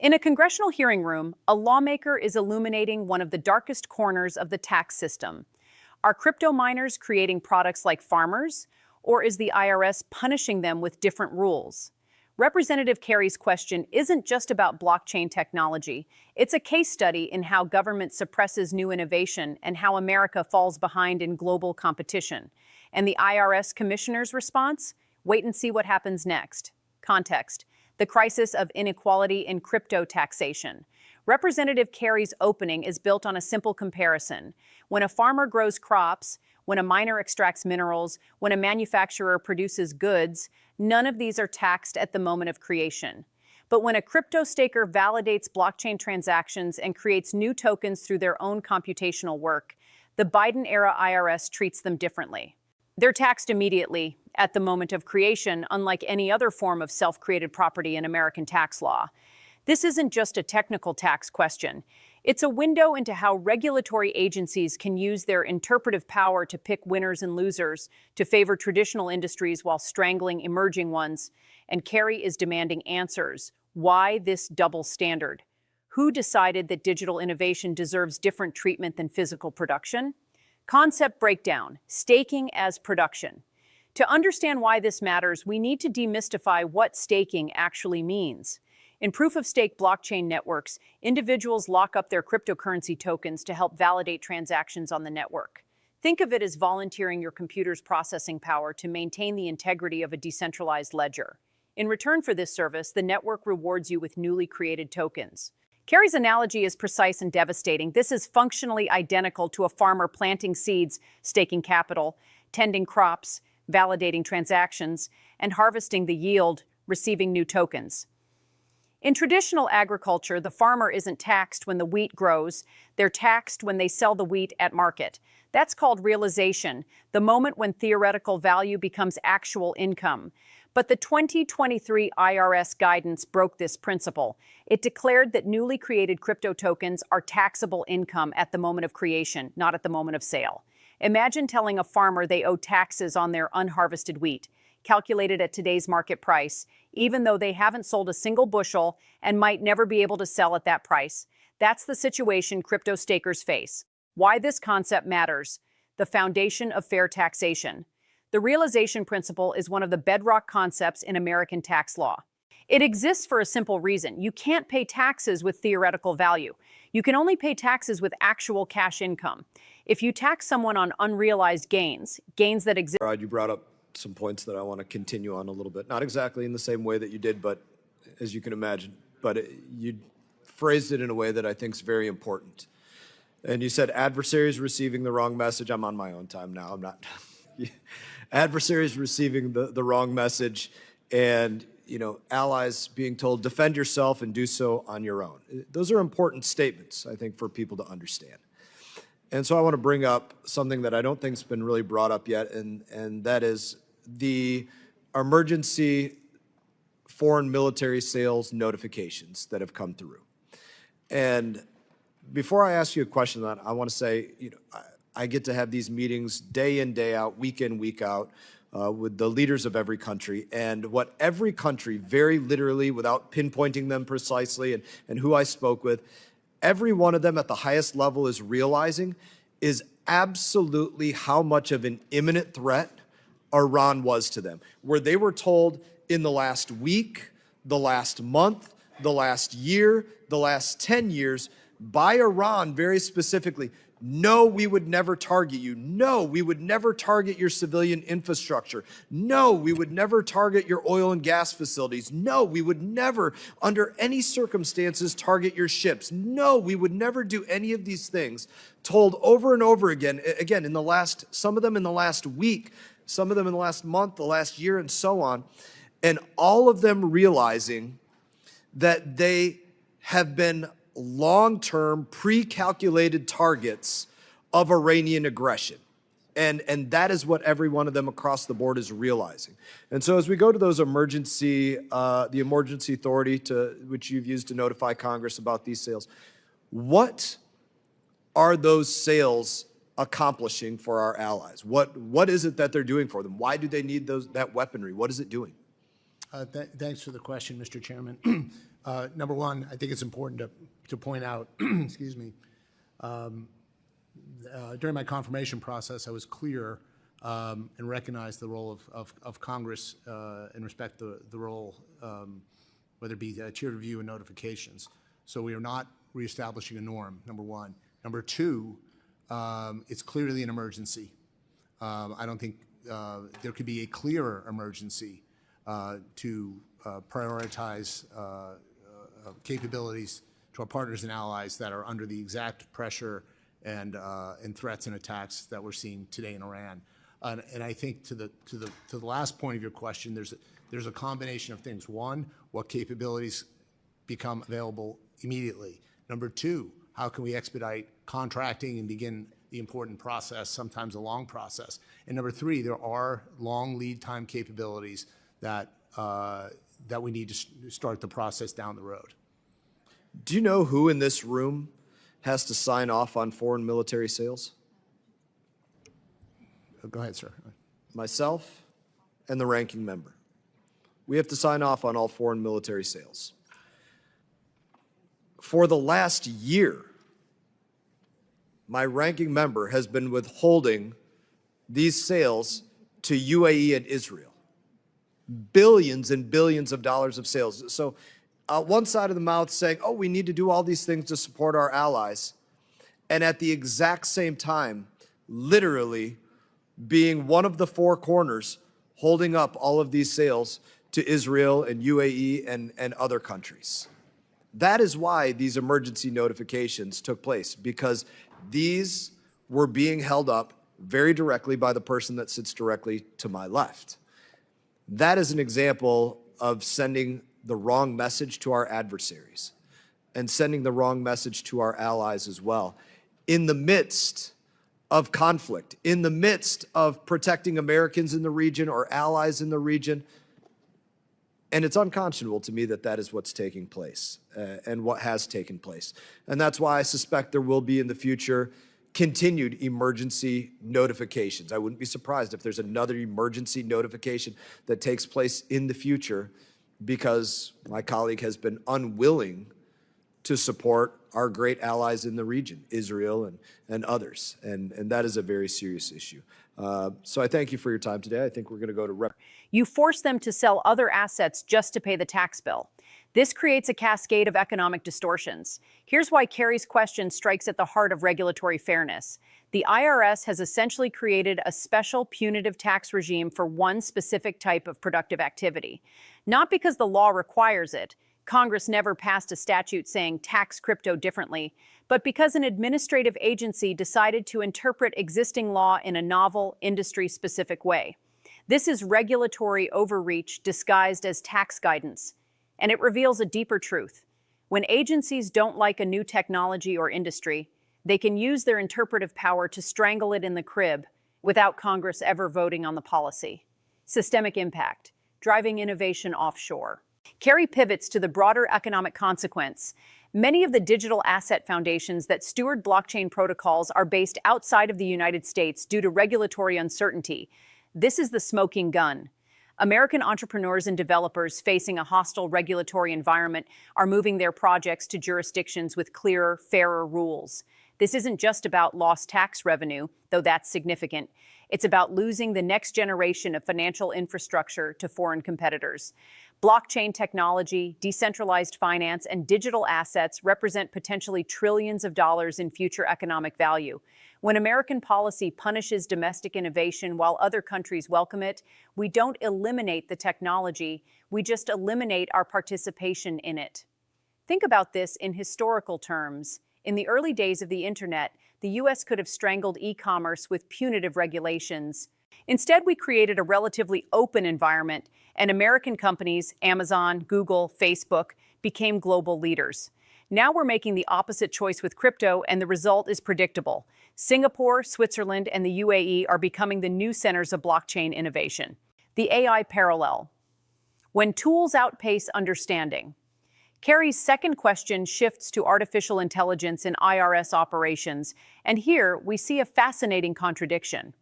In a congressional hearing room, a lawmaker is illuminating one of the darkest corners of the tax system. Are crypto miners creating products like farmers, or is the IRS punishing them with different rules? Representative Kerry's question isn't just about blockchain technology. It's a case study in how government suppresses new innovation and how America falls behind in global competition. And the IRS Commissioner's response? Wait and see what happens next. Context: the crisis of inequality in crypto taxation. Representative Kerry's opening is built on a simple comparison. When a farmer grows crops, when a miner extracts minerals, when a manufacturer produces goods, none of these are taxed at the moment of creation. But when a crypto staker validates blockchain transactions and creates new tokens through their own computational work, the Biden-era IRS treats them differently. They're taxed immediately, at the moment of creation, unlike any other form of self-created property in American tax law. This isn't just a technical tax question. It's a window into how regulatory agencies can use their interpretive power to pick winners and losers, to favor traditional industries while strangling emerging ones. And Kerry is demanding answers. Why this double standard? Who decided that digital innovation deserves different treatment than physical production? Concept breakdown: staking as production. To understand why this matters, we need to demystify what staking actually means. In proof-of-stake blockchain networks, individuals lock up their cryptocurrency tokens to help validate transactions on the network. Think of it as volunteering your computer's processing power to maintain the integrity of a decentralized ledger. In return for this service, the network rewards you with newly created tokens. Kerry's analogy is precise and devastating. This is functionally identical to a farmer planting seeds, staking capital, tending crops, validating transactions, and harvesting the yield, receiving new tokens. In traditional agriculture, the farmer isn't taxed when the wheat grows. They're taxed when they sell the wheat at market. That's called realization, the moment when theoretical value becomes actual income. But the 2023 IRS guidance broke this principle. It declared that newly created crypto tokens are taxable income at the moment of creation, not at the moment of sale. Imagine telling a farmer they owe taxes on their unharvested wheat, calculated at today's market price, even though they haven't sold a single bushel and might never be able to sell at that price. That's the situation crypto stakers face. Why this concept matters: the foundation of fair taxation. The realization principle is one of the bedrock concepts in American tax law. It exists for a simple reason. You can't pay taxes with theoretical value. You can only pay taxes with actual cash income. If you tax someone on unrealized gains that exist... You brought up some points that I want to continue on a little bit. Not exactly in the same way that you did, but as you can imagine. But you phrased it in a way that I think is very important. And you said adversaries receiving the wrong message. I'm on my own time now. I'm not... Adversaries receiving the wrong message, and allies being told defend yourself and do so on your own. Those are important statements, I think, for people to understand. And so I want to bring up something that I don't think has been really brought up yet, and that is the emergency foreign military sales notifications that have come through. And before I ask you a question on that, I want to say, I get to have these meetings day in, day out, week in, week out, with the leaders of every country. And what every country, very literally, without pinpointing them precisely and who I spoke with, every one of them at the highest level is realizing is absolutely how much of an imminent threat Iran was to them. Where they were told in the last week, the last month, the last year, the last 10 years, by Iran very specifically, no, we would never target you. No, we would never target your civilian infrastructure. No, we would never target your oil and gas facilities. No, we would never, under any circumstances, target your ships. No, we would never do any of these things. Told over and over again, in the last, some of them in the last week, some of them in the last month, the last year, and so on. And all of them realizing that they have been long-term, pre-calculated targets of Iranian aggression. And that is what every one of them across the board is realizing. And so as we go to those the emergency authority which you've used to notify Congress about these sales, what are those sales accomplishing for our allies? What is it that they're doing for them? Why do they need that weaponry? What is it doing? Thanks for the question, Mr. Chairman. Number one, I think it's important to point out, excuse me, during my confirmation process, I was clear and recognized the role of Congress in respect to the role, whether it be tier review and notifications. So we are not reestablishing a norm, number one. Number two, it's clearly an emergency. I don't think there could be a clearer emergency to prioritize capabilities to our partners and allies that are under the exact pressure and threats and attacks that we're seeing today in Iran. And I think to the last point of your question, there's a combination of things. One, what capabilities become available immediately? Number two, how can we expedite contracting and begin the important process, sometimes a long process? And number three, there are long lead time capabilities that we need to start the process down the road. Do you know who in this room has to sign off on foreign military sales? Go ahead, sir. Myself and the ranking member. We have to sign off on all foreign military sales. For the last year, my ranking member has been withholding these sales to UAE and Israel. Billions and billions of dollars of sales. So one side of the mouth saying, oh, we need to do all these things to support our allies. And at the exact same time, literally being one of the four corners holding up all of these sales to Israel and UAE and other countries. That is why these emergency notifications took place, because these were being held up very directly by the person that sits directly to my left. That is an example of sending the wrong message to our adversaries and sending the wrong message to our allies as well. In the midst of conflict, in the midst of protecting Americans in the region or allies in the region. And it's unconscionable to me that that is what's taking place and what has taken place. And that's why I suspect there will be in the future continued emergency notifications. I wouldn't be surprised if there's another emergency notification that takes place in the future, because my colleague has been unwilling to support our great allies in the region, Israel and others. And that is a very serious issue. So I thank you for your time today. I think we're going to go to Rep. You force them to sell other assets just to pay the tax bill. This creates a cascade of economic distortions. Here's why Kerry's question strikes at the heart of regulatory fairness. The IRS has essentially created a special punitive tax regime for one specific type of productive activity. Not because the law requires it. Congress never passed a statute saying tax crypto differently, but because an administrative agency decided to interpret existing law in a novel, industry-specific way. This is regulatory overreach disguised as tax guidance, and it reveals a deeper truth. When agencies don't like a new technology or industry, they can use their interpretive power to strangle it in the crib without Congress ever voting on the policy. Systemic impact, driving innovation offshore. Kerry pivots to the broader economic consequence. Many of the digital asset foundations that steward blockchain protocols are based outside of the United States due to regulatory uncertainty. This is the smoking gun. American entrepreneurs and developers facing a hostile regulatory environment are moving their projects to jurisdictions with clearer, fairer rules. This isn't just about lost tax revenue, though that's significant. It's about losing the next generation of financial infrastructure to foreign competitors. Blockchain technology, decentralized finance, and digital assets represent potentially trillions of dollars in future economic value. When American policy punishes domestic innovation while other countries welcome it, we don't eliminate the technology, we just eliminate our participation in it. Think about this in historical terms. In the early days of the internet, the US could have strangled e-commerce with punitive regulations. Instead, we created a relatively open environment, and American companies, Amazon, Google, Facebook, became global leaders. Now we're making the opposite choice with crypto, and the result is predictable. Singapore, Switzerland, and the UAE are becoming the new centers of blockchain innovation. The AI parallel. When tools outpace understanding. Kerry's second question shifts to artificial intelligence in IRS operations, and here we see a fascinating contradiction.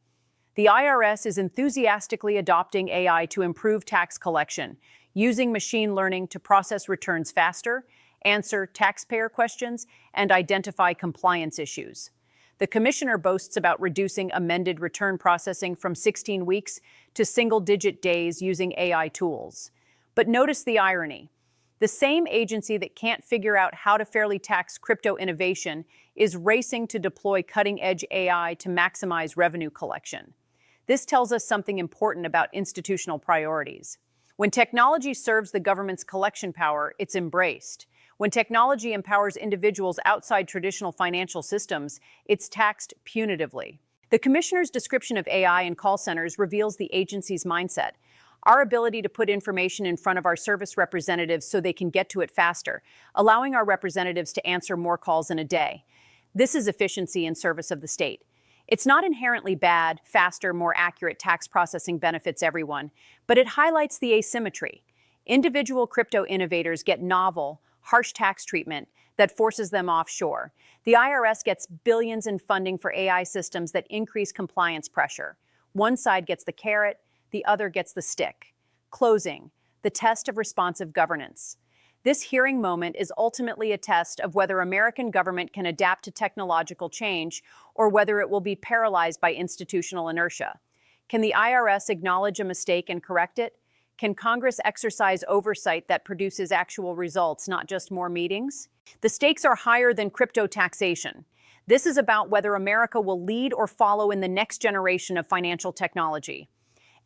The IRS is enthusiastically adopting AI to improve tax collection, using machine learning to process returns faster, answer taxpayer questions, and identify compliance issues. The commissioner boasts about reducing amended return processing from 16 weeks to single-digit days using AI tools. But notice the irony. The same agency that can't figure out how to fairly tax crypto innovation is racing to deploy cutting-edge AI to maximize revenue collection. This tells us something important about institutional priorities. When technology serves the government's collection power, it's embraced. When technology empowers individuals outside traditional financial systems, it's taxed punitively. The commissioner's description of AI in call centers reveals the agency's mindset. Our ability to put information in front of our service representatives so they can get to it faster, allowing our representatives to answer more calls in a day. This is efficiency in service of the state. It's not inherently bad. Faster, more accurate tax processing benefits everyone, but it highlights the asymmetry. Individual crypto innovators get novel, harsh tax treatment that forces them offshore. The IRS gets billions in funding for AI systems that increase compliance pressure. One side gets the carrot, the other gets the stick. Closing, the test of responsive governance. This hearing moment is ultimately a test of whether American government can adapt to technological change or whether it will be paralyzed by institutional inertia. Can the IRS acknowledge a mistake and correct it? Can Congress exercise oversight that produces actual results, not just more meetings? The stakes are higher than crypto taxation. This is about whether America will lead or follow in the next generation of financial technology.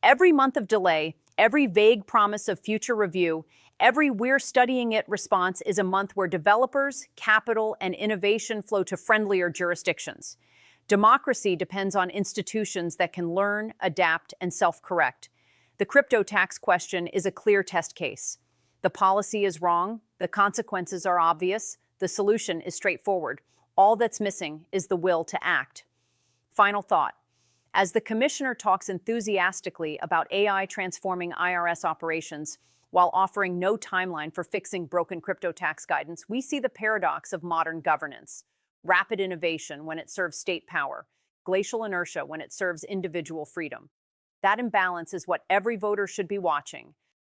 Every month of delay, every vague promise of future review, every "we're studying it" response is a month where developers, capital, and innovation flow to friendlier jurisdictions. Democracy depends on institutions that can learn, adapt, and self-correct. The crypto tax question is a clear test case. The policy is wrong, the consequences are obvious, the solution is straightforward. All that's missing is the will to act. Final thought. As the commissioner talks enthusiastically about AI transforming IRS operations while offering no timeline for fixing broken crypto tax guidance, we see the paradox of modern governance. Rapid innovation when it serves state power, glacial inertia when it serves individual freedom. That imbalance is what every voter should be watching.